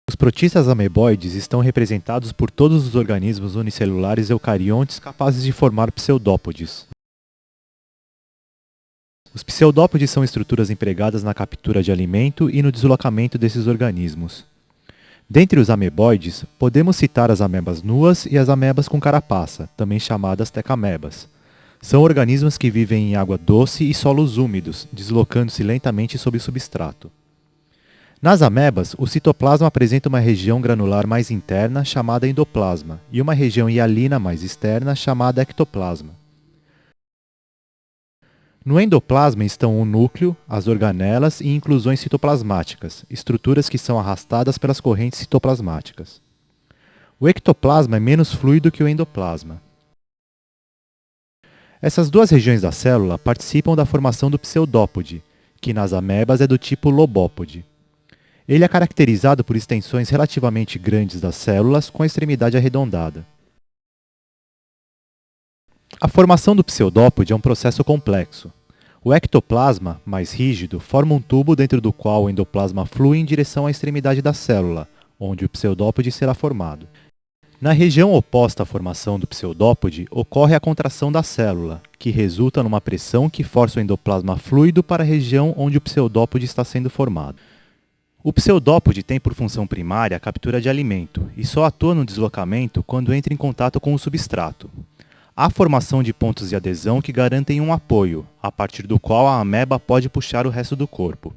Os protistas ameboides estão representados por todos os organismos unicelulares eucariontes capazes de formar pseudópodes. Os pseudópodes são estruturas empregadas na captura de alimento e no deslocamento desses organismos. Dentre os ameboides, podemos citar as amebas nuas e as amebas com carapaça, também chamadas tecamebas. São organismos que vivem em água doce e solos úmidos, deslocando-se lentamente sob o substrato. Nas amebas, o citoplasma apresenta uma região granular mais interna, chamada endoplasma, e uma região hialina mais externa, chamada ectoplasma. No endoplasma estão o núcleo, as organelas e inclusões citoplasmáticas, estruturas que são arrastadas pelas correntes citoplasmáticas. O ectoplasma é menos fluido que o endoplasma. Essas duas regiões da célula participam da formação do pseudópode, que nas amebas é do tipo lobópode. Ele é caracterizado por extensões relativamente grandes das células com a extremidade arredondada. A formação do pseudópode é um processo complexo. O ectoplasma, mais rígido, forma um tubo dentro do qual o endoplasma flui em direção à extremidade da célula, onde o pseudópode será formado. Na região oposta à formação do pseudópode, ocorre a contração da célula, que resulta numa pressão que força o endoplasma fluido para a região onde o pseudópode está sendo formado. O pseudópode tem por função primária a captura de alimento e só atua no deslocamento quando entra em contato com o substrato. Há formação de pontos de adesão que garantem um apoio, a partir do qual a ameba pode puxar o resto do corpo.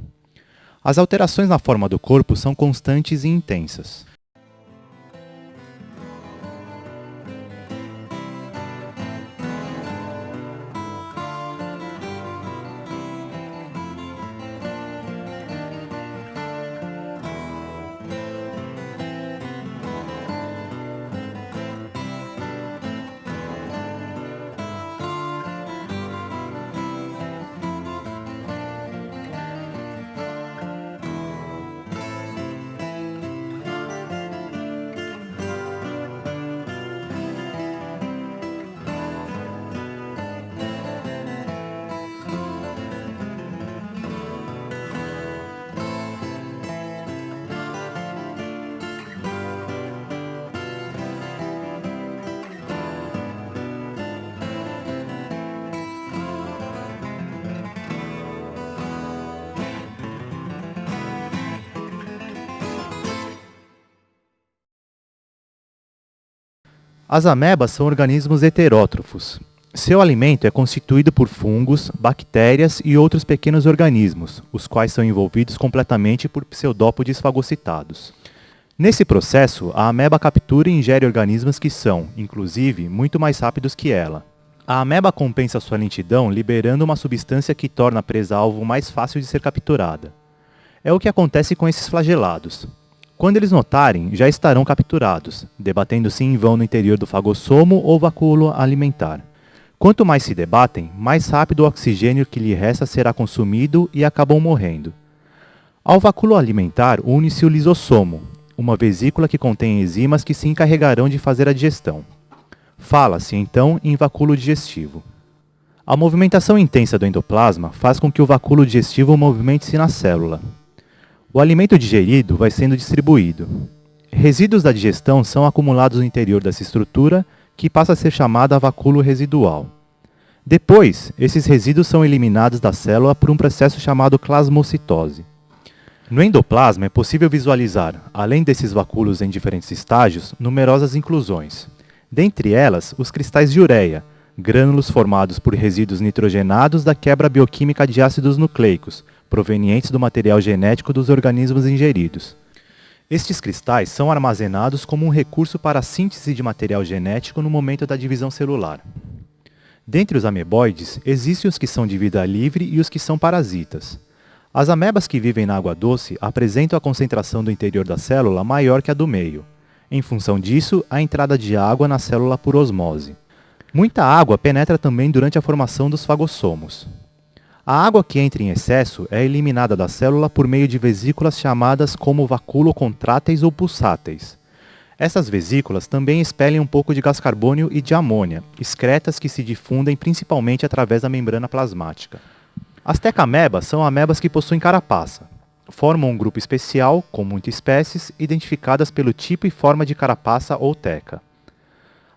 As alterações na forma do corpo são constantes e intensas. As amebas são organismos heterótrofos. Seu alimento é constituído por fungos, bactérias e outros pequenos organismos, os quais são envolvidos completamente por pseudópodes fagocitados. Nesse processo, a ameba captura e ingere organismos que são, inclusive, muito mais rápidos que ela. A ameba compensa sua lentidão liberando uma substância que torna a presa-alvo mais fácil de ser capturada. É o que acontece com esses flagelados. Quando eles notarem, já estarão capturados, debatendo-se em vão no interior do fagossomo ou vacúolo alimentar. Quanto mais se debatem, mais rápido o oxigênio que lhe resta será consumido e acabam morrendo. Ao vacúolo alimentar une-se o lisossomo, uma vesícula que contém enzimas que se encarregarão de fazer a digestão. Fala-se, então, em vacúolo digestivo. A movimentação intensa do endoplasma faz com que o vacúolo digestivo movimente-se na célula. O alimento digerido vai sendo distribuído. Resíduos da digestão são acumulados no interior dessa estrutura, que passa a ser chamada vacúolo residual. Depois, esses resíduos são eliminados da célula por um processo chamado plasmocitose. No endoplasma é possível visualizar, além desses vacúolos em diferentes estágios, numerosas inclusões. Dentre elas, os cristais de ureia, grânulos formados por resíduos nitrogenados da quebra bioquímica de ácidos nucleicos, provenientes do material genético dos organismos ingeridos. Estes cristais são armazenados como um recurso para a síntese de material genético no momento da divisão celular. Dentre os ameboides, existem os que são de vida livre e os que são parasitas. As amebas que vivem na água doce apresentam a concentração do interior da célula maior que a do meio. Em função disso, a entrada de água na célula por osmose. Muita água penetra também durante a formação dos fagossomos. A água que entra em excesso é eliminada da célula por meio de vesículas chamadas como vacúolo contráteis ou pulsáteis. Essas vesículas também expelem um pouco de gás carbônio e de amônia, excretas que se difundem principalmente através da membrana plasmática. As tecamebas são amebas que possuem carapaça. Formam um grupo especial, com muitas espécies, identificadas pelo tipo e forma de carapaça ou teca.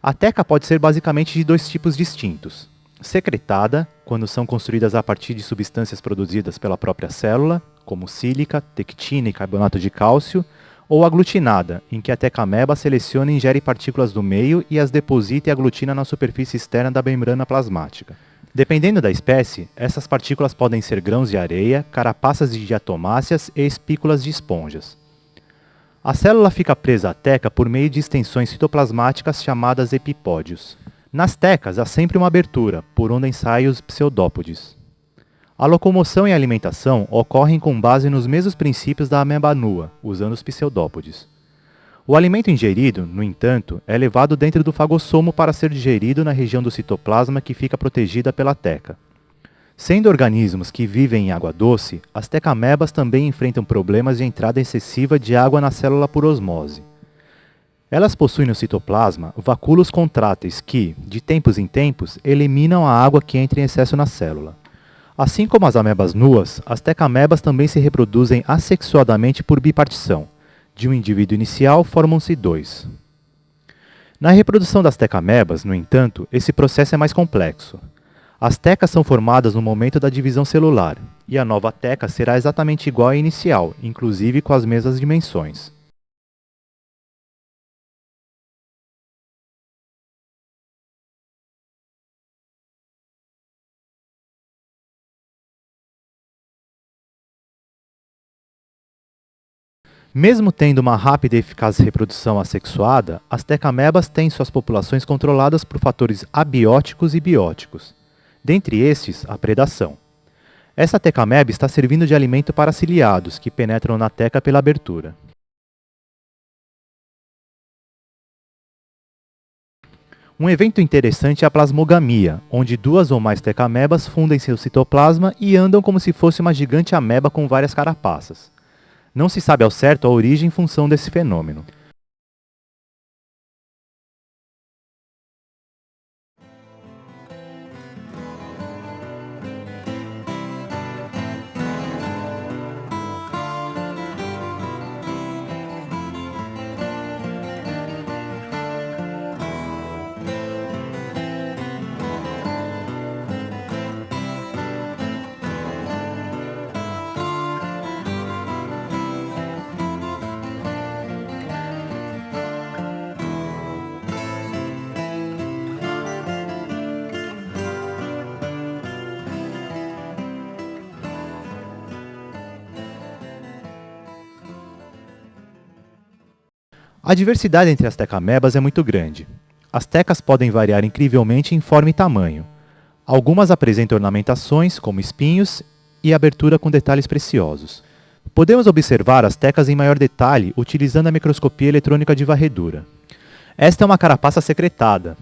A teca pode ser basicamente de dois tipos distintos: secretada, quando são construídas a partir de substâncias produzidas pela própria célula, como sílica, tectina e carbonato de cálcio, ou aglutinada, em que a tecameba seleciona e ingere partículas do meio e as deposita e aglutina na superfície externa da membrana plasmática. Dependendo da espécie, essas partículas podem ser grãos de areia, carapaças de diatomáceas e espículas de esponjas. A célula fica presa à teca por meio de extensões citoplasmáticas chamadas epipódios. Nas tecas há sempre uma abertura, por onde saem os pseudópodes. A locomoção e a alimentação ocorrem com base nos mesmos princípios da ameba nua, usando os pseudópodes. O alimento ingerido, no entanto, é levado dentro do fagossomo para ser digerido na região do citoplasma que fica protegida pela teca. Sendo organismos que vivem em água doce, as tecamebas também enfrentam problemas de entrada excessiva de água na célula por osmose. Elas possuem no citoplasma vacúolos contráteis que, de tempos em tempos, eliminam a água que entra em excesso na célula. Assim como as amebas nuas, as tecamebas também se reproduzem assexuadamente por bipartição. De um indivíduo inicial, formam-se dois. Na reprodução das tecamebas, no entanto, esse processo é mais complexo. As tecas são formadas no momento da divisão celular, e a nova teca será exatamente igual à inicial, inclusive com as mesmas dimensões. Mesmo tendo uma rápida e eficaz reprodução assexuada, as tecamebas têm suas populações controladas por fatores abióticos e bióticos. Dentre estes, a predação. Essa tecameba está servindo de alimento para ciliados, que penetram na teca pela abertura. Um evento interessante é a plasmogamia, onde duas ou mais tecamebas fundem seu citoplasma e andam como se fosse uma gigante ameba com várias carapaças. Não se sabe ao certo a origem em função desse fenômeno. A diversidade entre as tecamebas é muito grande. As tecas podem variar incrivelmente em forma e tamanho. Algumas apresentam ornamentações, como espinhos, e abertura com detalhes preciosos. Podemos observar as tecas em maior detalhe utilizando a microscopia eletrônica de varredura. Esta é uma carapaça secretada.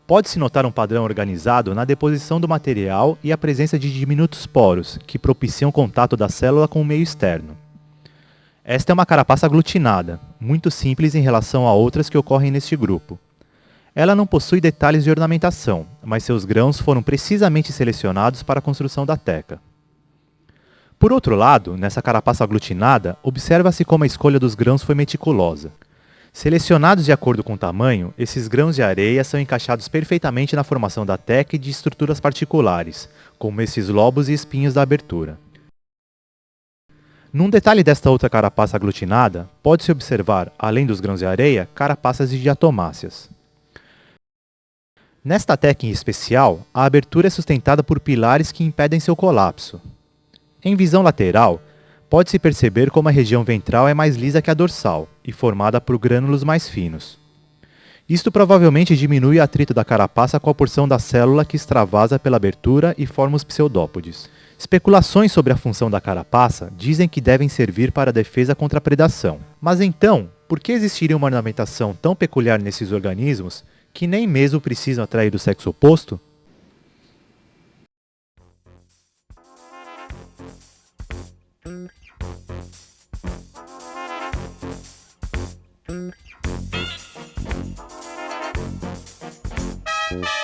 Pode-se notar um padrão organizado na deposição do material e a presença de diminutos poros, que propiciam o contato da célula com o meio externo. Esta é uma carapaça aglutinada, muito simples em relação a outras que ocorrem neste grupo. Ela não possui detalhes de ornamentação, mas seus grãos foram precisamente selecionados para a construção da teca. Por outro lado, nessa carapaça aglutinada, observa-se como a escolha dos grãos foi meticulosa. Selecionados de acordo com o tamanho, esses grãos de areia são encaixados perfeitamente na formação da teca e de estruturas particulares, como esses lobos e espinhos da abertura. Num detalhe desta outra carapaça aglutinada, pode-se observar, além dos grãos de areia, carapaças de diatomáceas. Nesta teca em especial, a abertura é sustentada por pilares que impedem seu colapso. Em visão lateral, pode-se perceber como a região ventral é mais lisa que a dorsal e formada por grânulos mais finos. Isto provavelmente diminui o atrito da carapaça com a porção da célula que extravasa pela abertura e forma os pseudópodes. Especulações sobre a função da carapaça dizem que devem servir para a defesa contra a predação. Mas então, por que existiria uma ornamentação tão peculiar nesses organismos que nem mesmo precisam atrair o sexo oposto? You